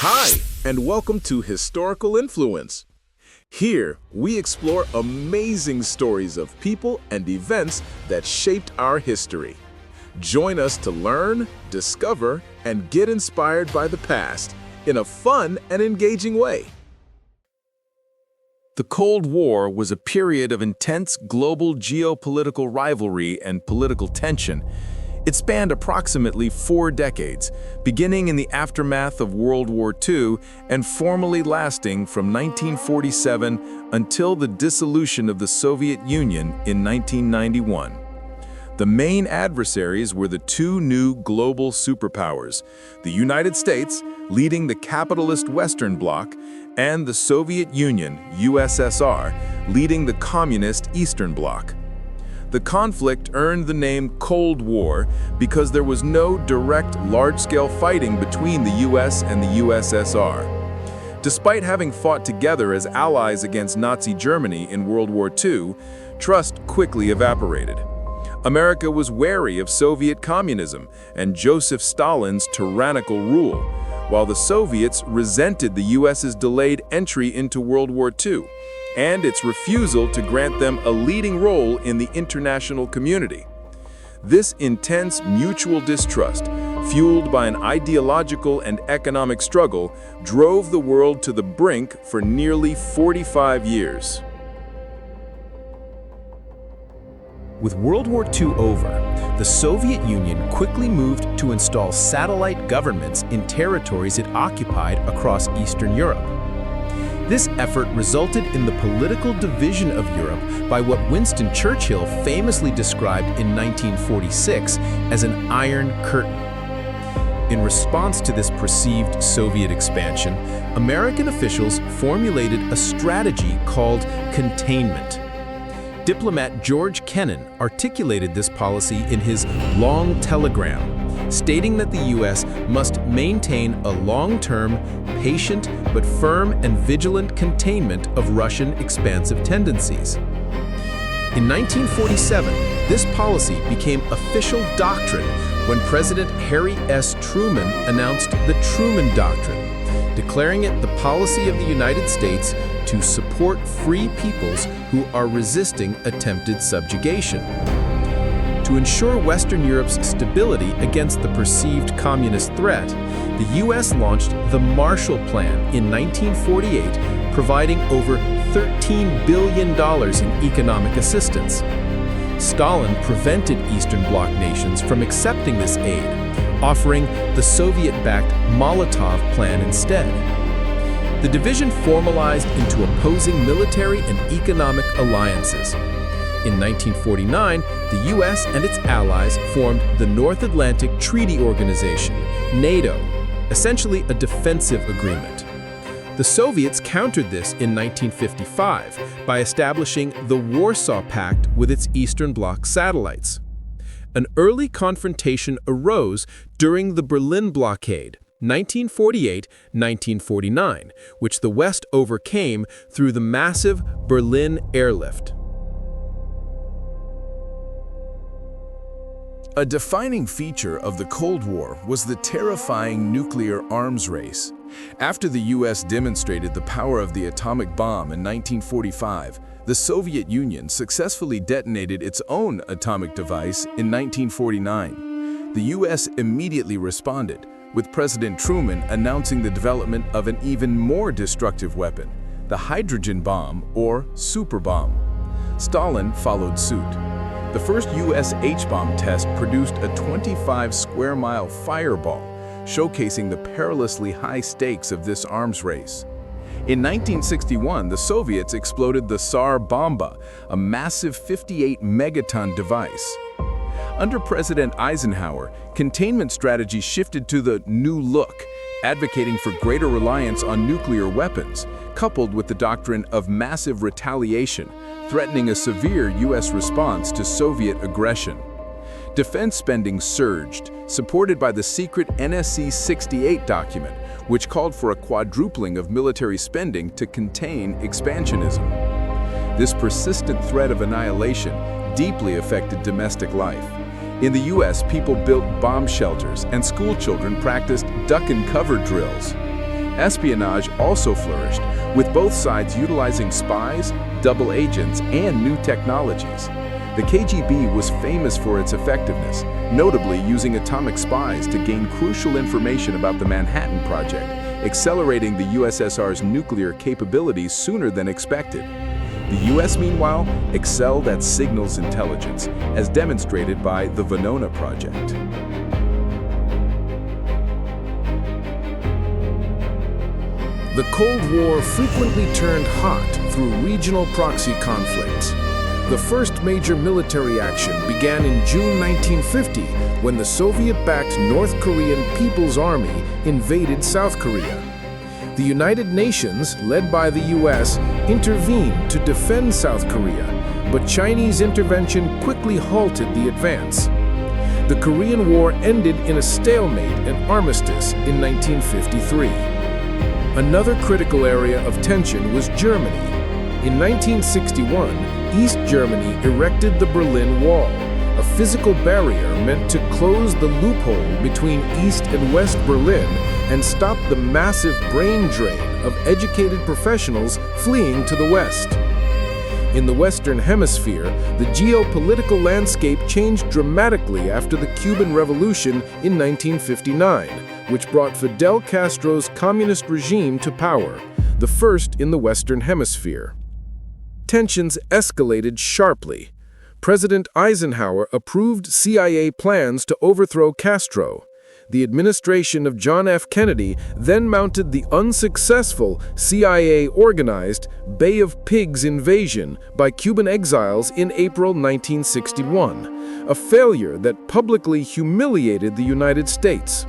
Hi, and welcome to Historical Influence. Here, we explore amazing stories of people and events that shaped our history. Join us to learn, discover, and get inspired by the past in a fun and engaging way. The Cold War was a period of intense global geopolitical rivalry and political tension. It spanned approximately 4 decades, beginning in the aftermath of World War II and formally lasting from 1947 until the dissolution of the Soviet Union in 1991. The main adversaries were the two new global superpowers, the United States, leading the capitalist Western Bloc, and the Soviet Union, USSR, leading the communist Eastern Bloc. The conflict earned the name Cold War because there was no direct large-scale fighting between the US and the USSR. Despite having fought together as allies against Nazi Germany in World War II, trust quickly evaporated. America was wary of Soviet communism and Joseph Stalin's tyrannical rule, while the Soviets resented the US's delayed entry into World War II and its refusal to grant them a leading role in the international community. This intense mutual distrust, fueled by an ideological and economic struggle, drove the world to the brink for nearly 45 years. With World War II over, the Soviet Union quickly moved to install satellite governments in territories it occupied across Eastern Europe. This effort resulted in the political division of Europe by what Winston Churchill famously described in 1946 as an Iron Curtain. In response to this perceived Soviet expansion, American officials formulated a strategy called containment. Diplomat George Kennan articulated this policy in his Long Telegram, stating that the U.S. must maintain a long-term, patient but firm and vigilant containment of Russian expansive tendencies. In 1947, this policy became official doctrine when President Harry S. Truman announced the Truman Doctrine, declaring it the policy of the United States to support free peoples who are resisting attempted subjugation. To ensure Western Europe's stability against the perceived communist threat, the U.S. launched the Marshall Plan in 1948, providing over $13 billion in economic assistance. Stalin prevented Eastern Bloc nations from accepting this aid, offering the Soviet-backed Molotov Plan instead. The division formalized into opposing military and economic alliances. In 1949, the U.S. and its allies formed the North Atlantic Treaty Organization, NATO, essentially a defensive agreement. The Soviets countered this in 1955 by establishing the Warsaw Pact with its Eastern Bloc satellites. An early confrontation arose during the Berlin blockade, 1948-1949, which the West overcame through the massive Berlin airlift. A defining feature of the Cold War was the terrifying nuclear arms race. After the U.S. demonstrated the power of the atomic bomb in 1945, the Soviet Union successfully detonated its own atomic device in 1949. The U.S. immediately responded, with President Truman announcing the development of an even more destructive weapon, the hydrogen bomb or super bomb. Stalin followed suit. The first U.S. H-bomb test produced a 25-square-mile fireball, showcasing the perilously high stakes of this arms race. In 1961, the Soviets exploded the Tsar Bomba, a massive 58-megaton device. Under President Eisenhower, containment strategies shifted to the new look, advocating for greater reliance on nuclear weapons, coupled with the doctrine of massive retaliation, threatening a severe U.S. response to Soviet aggression. Defense spending surged, supported by the secret NSC 68 document, which called for a quadrupling of military spending to contain expansionism. This persistent threat of annihilation deeply affected domestic life. In the U.S., people built bomb shelters and school children practiced duck and cover drills. Espionage also flourished, with both sides utilizing spies, double agents, and new technologies. The KGB was famous for its effectiveness, notably using atomic spies to gain crucial information about the Manhattan Project, accelerating the USSR's nuclear capabilities sooner than expected. The US, meanwhile, excelled at signals intelligence, as demonstrated by the Venona Project. The Cold War frequently turned hot through regional proxy conflicts. The first major military action began in June 1950 when the Soviet-backed North Korean People's Army invaded South Korea. The United Nations, led by the US, intervened to defend South Korea, but Chinese intervention quickly halted the advance. The Korean War ended in a stalemate and armistice in 1953. Another critical area of tension was Germany. In 1961, East Germany erected the Berlin Wall, a physical barrier meant to close the loophole between East and West Berlin and stop the massive brain drain of educated professionals fleeing to the West. In the Western Hemisphere, the geopolitical landscape changed dramatically after the Cuban Revolution in 1959, which brought Fidel Castro's communist regime to power, the first in the Western Hemisphere. Tensions escalated sharply. President Eisenhower approved CIA plans to overthrow Castro. The administration of John F. Kennedy then mounted the unsuccessful CIA-organized Bay of Pigs invasion by Cuban exiles in April 1961, a failure that publicly humiliated the United States.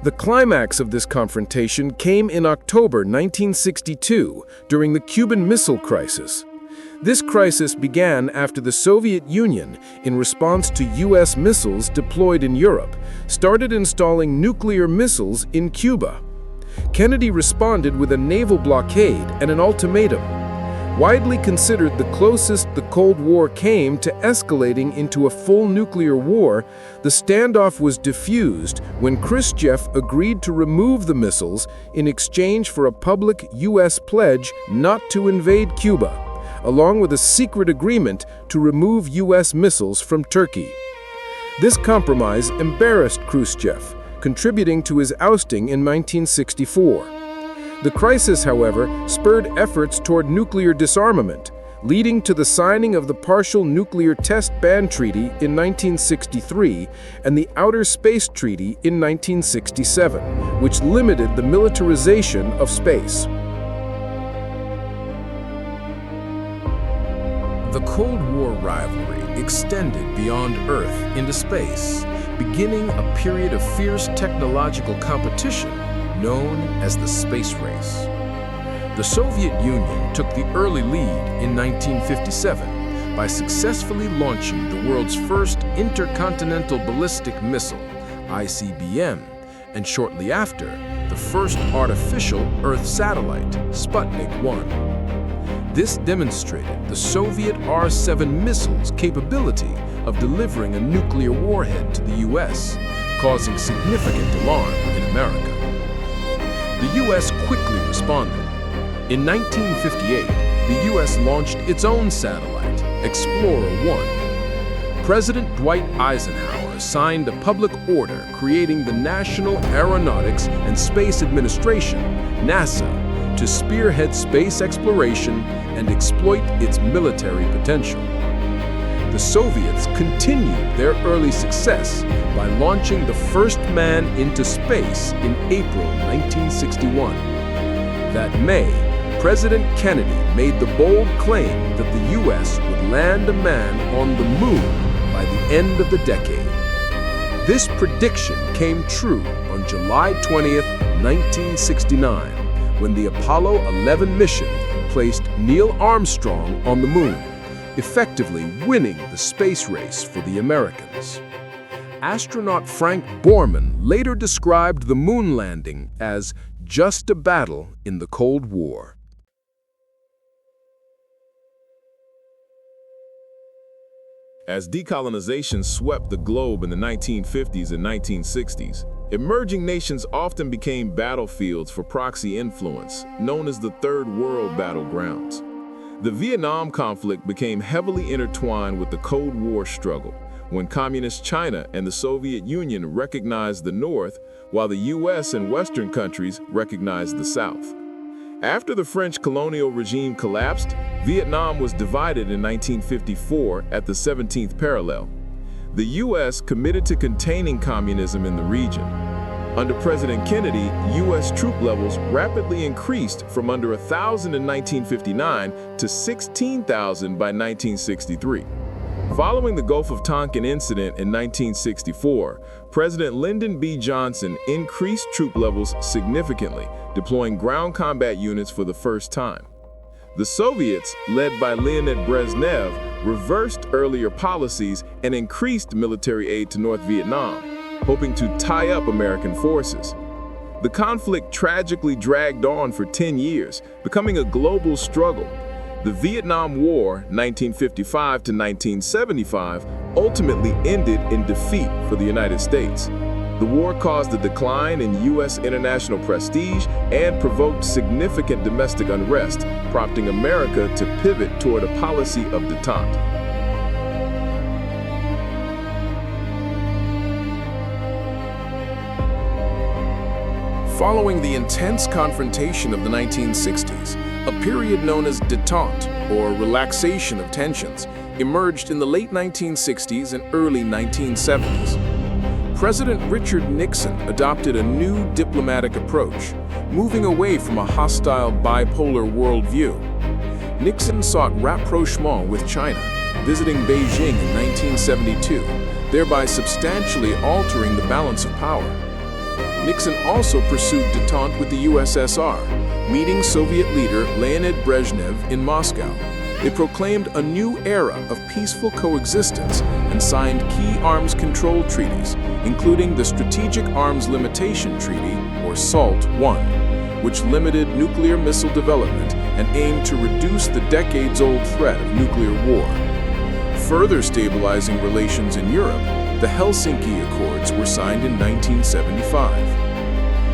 The climax of this confrontation came in October 1962 during the Cuban Missile Crisis. This crisis began after the Soviet Union, in response to U.S. missiles deployed in Europe, started installing nuclear missiles in Cuba. Kennedy responded with a naval blockade and an ultimatum. Widely considered the closest the Cold War came to escalating into a full nuclear war, the standoff was diffused when Khrushchev agreed to remove the missiles in exchange for a public U.S. pledge not to invade Cuba, along with a secret agreement to remove U.S. missiles from Turkey. This compromise embarrassed Khrushchev, contributing to his ousting in 1964. The crisis, however, spurred efforts toward nuclear disarmament, leading to the signing of the Partial Nuclear Test Ban Treaty in 1963 and the Outer Space Treaty in 1967, which limited the militarization of space. The Cold War rivalry extended beyond Earth into space, beginning a period of fierce technological competition known as the space race. The Soviet Union took the early lead in 1957 by successfully launching the world's first intercontinental ballistic missile, ICBM, and shortly after, the first artificial Earth satellite, Sputnik 1. This demonstrated the Soviet R-7 missile's capability of delivering a nuclear warhead to the U.S., causing significant alarm in America. The U.S. quickly responded. In 1958, the U.S. launched its own satellite, Explorer-1. President Dwight Eisenhower signed a public order creating the National Aeronautics and Space Administration, NASA, to spearhead space exploration and exploit its military potential. The Soviets continued their early success by launching the first man into space in April 1961. That May, President Kennedy made the bold claim that the U.S. would land a man on the moon by the end of the decade. This prediction came true on July 20th, 1969, when the Apollo 11 mission placed Neil Armstrong on the moon, effectively winning the space race for the Americans. Astronaut Frank Borman later described the moon landing as just a battle in the Cold War. As decolonization swept the globe in the 1950s and 1960s, emerging nations often became battlefields for proxy influence, known as the Third World battlegrounds. The Vietnam conflict became heavily intertwined with the Cold War struggle, when Communist China and the Soviet Union recognized the North, while the US and Western countries recognized the South. After the French colonial regime collapsed, Vietnam was divided in 1954 at the 17th parallel. The US committed to containing communism in the region. Under President Kennedy, US troop levels rapidly increased from under 1,000 in 1959 to 16,000 by 1963. Following the Gulf of Tonkin incident in 1964, President Lyndon B. Johnson increased troop levels significantly, deploying ground combat units for the first time. The Soviets, led by Leonid Brezhnev, reversed earlier policies and increased military aid to North Vietnam, hoping to tie up American forces. The conflict tragically dragged on for 10 years, becoming a global struggle. The Vietnam War, 1955 to 1975, ultimately ended in defeat for the United States. The war caused a decline in U.S. international prestige and provoked significant domestic unrest, prompting America to pivot toward a policy of détente. Following the intense confrontation of the 1960s, a period known as détente, or relaxation of tensions, emerged in the late 1960s and early 1970s. President Richard Nixon adopted a new diplomatic approach, moving away from a hostile bipolar worldview. Nixon sought rapprochement with China, visiting Beijing in 1972, thereby substantially altering the balance of power. Nixon also pursued détente with the USSR, meeting Soviet leader Leonid Brezhnev in Moscow. They proclaimed a new era of peaceful coexistence and signed key arms control treaties, including the Strategic Arms Limitation Treaty, or SALT I, which limited nuclear missile development and aimed to reduce the decades-old threat of nuclear war. Further stabilizing relations in Europe, the Helsinki Accords were signed in 1975.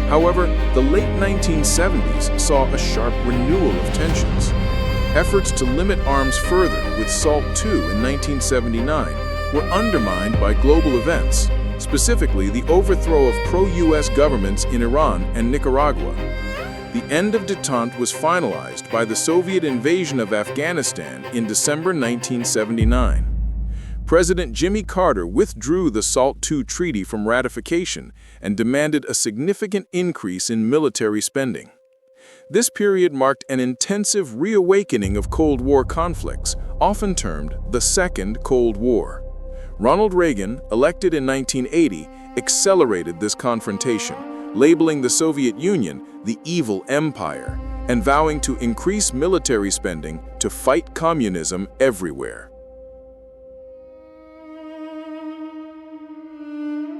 However, the late 1970s saw a sharp renewal of tensions. Efforts to limit arms further with SALT II in 1979 were undermined by global events, specifically the overthrow of pro-US governments in Iran and Nicaragua. The end of détente was finalized by the Soviet invasion of Afghanistan in December 1979. President Jimmy Carter withdrew the SALT II treaty from ratification and demanded a significant increase in military spending. This period marked an intensive reawakening of Cold War conflicts, often termed the Second Cold War. Ronald Reagan, elected in 1980, accelerated this confrontation, labeling the Soviet Union the evil empire and vowing to increase military spending to fight communism everywhere.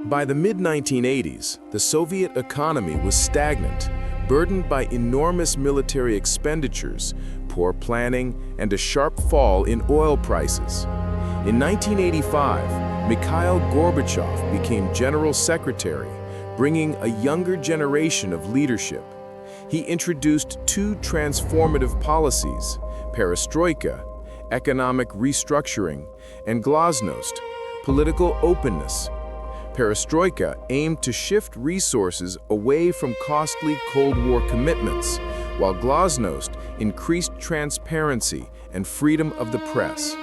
By the mid-1980s, the Soviet economy was stagnant, burdened by enormous military expenditures, poor planning, and a sharp fall in oil prices. In 1985, Mikhail Gorbachev became General Secretary, bringing a younger generation of leadership. He introduced two transformative policies: perestroika, economic restructuring, and glasnost, political openness. Perestroika aimed to shift resources away from costly Cold War commitments, while glasnost increased transparency and freedom of the press.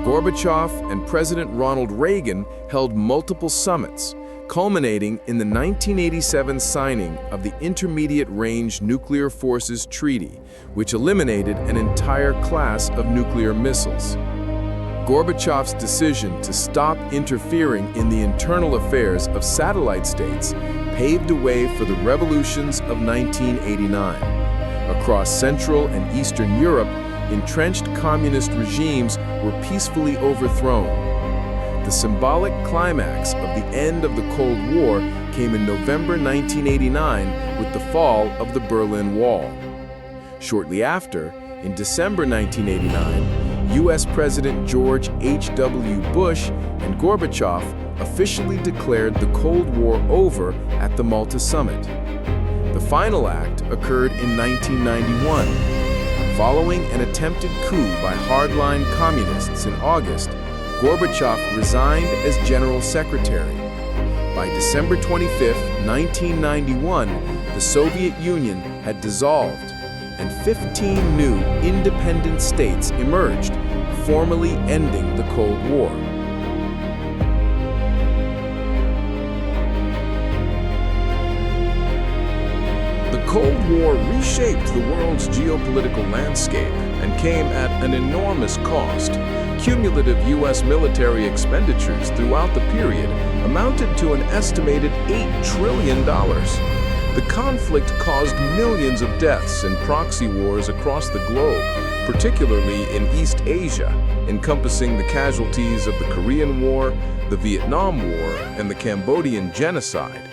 Gorbachev and President Ronald Reagan held multiple summits, culminating in the 1987 signing of the Intermediate Range Nuclear Forces Treaty, which eliminated an entire class of nuclear missiles. Gorbachev's decision to stop interfering in the internal affairs of satellite states paved the way for the revolutions of 1989. Across Central and Eastern Europe, entrenched communist regimes were peacefully overthrown. The symbolic climax of the end of the Cold War came in November 1989 with the fall of the Berlin Wall. Shortly after, in December 1989, U.S. President George H.W. Bush and Gorbachev officially declared the Cold War over at the Malta Summit. The final act occurred in 1991. Following an attempted coup by hardline communists in August, Gorbachev resigned as General Secretary. By December 25, 1991, the Soviet Union had dissolved, and 15 new independent states emerged, formally ending the Cold War. The Cold War reshaped the world's geopolitical landscape and came at an enormous cost. Cumulative U.S. military expenditures throughout the period amounted to an estimated $8 trillion. The conflict caused millions of deaths in proxy wars across the globe, particularly in East Asia, encompassing the casualties of the Korean War, the Vietnam War, and the Cambodian genocide.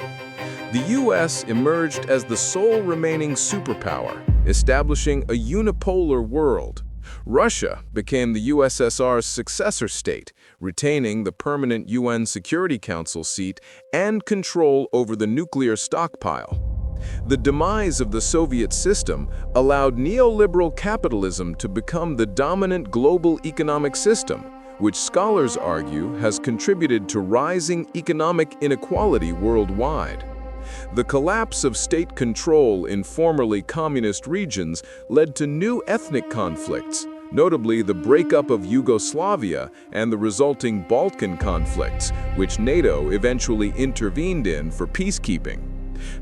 The U.S. emerged as the sole remaining superpower, establishing a unipolar world. Russia became the USSR's successor state, retaining the permanent UN Security Council seat and control over the nuclear stockpile. The demise of the Soviet system allowed neoliberal capitalism to become the dominant global economic system, which scholars argue has contributed to rising economic inequality worldwide. The collapse of state control in formerly communist regions led to new ethnic conflicts, notably the breakup of Yugoslavia and the resulting Balkan conflicts, which NATO eventually intervened in for peacekeeping.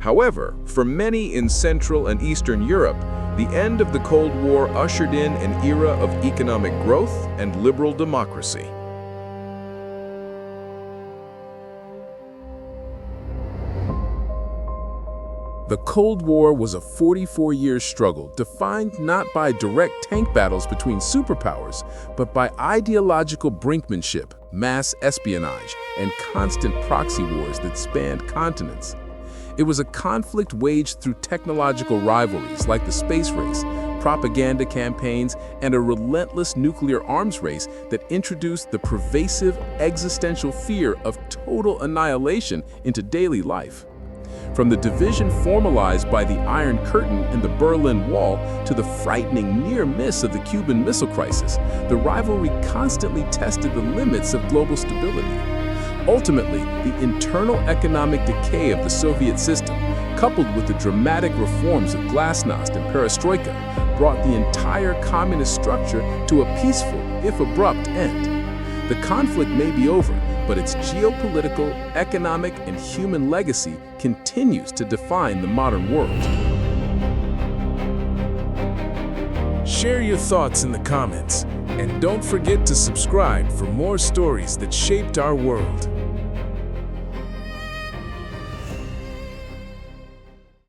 However, for many in Central and Eastern Europe, the end of the Cold War ushered in an era of economic growth and liberal democracy. The Cold War was a 44-year struggle defined not by direct tank battles between superpowers, but by ideological brinkmanship, mass espionage, and constant proxy wars that spanned continents. It was a conflict waged through technological rivalries like the space race, propaganda campaigns, and a relentless nuclear arms race that introduced the pervasive existential fear of total annihilation into daily life. From the division formalized by the Iron Curtain and the Berlin Wall to the frightening near miss of the Cuban Missile Crisis, the rivalry constantly tested the limits of global stability. Ultimately, the internal economic decay of the Soviet system, coupled with the dramatic reforms of glasnost and perestroika, brought the entire communist structure to a peaceful, if abrupt, end. The conflict may be over, but its geopolitical, economic, and human legacy continues to define the modern world. Share your thoughts in the comments, and don't forget to subscribe for more stories that shaped our world.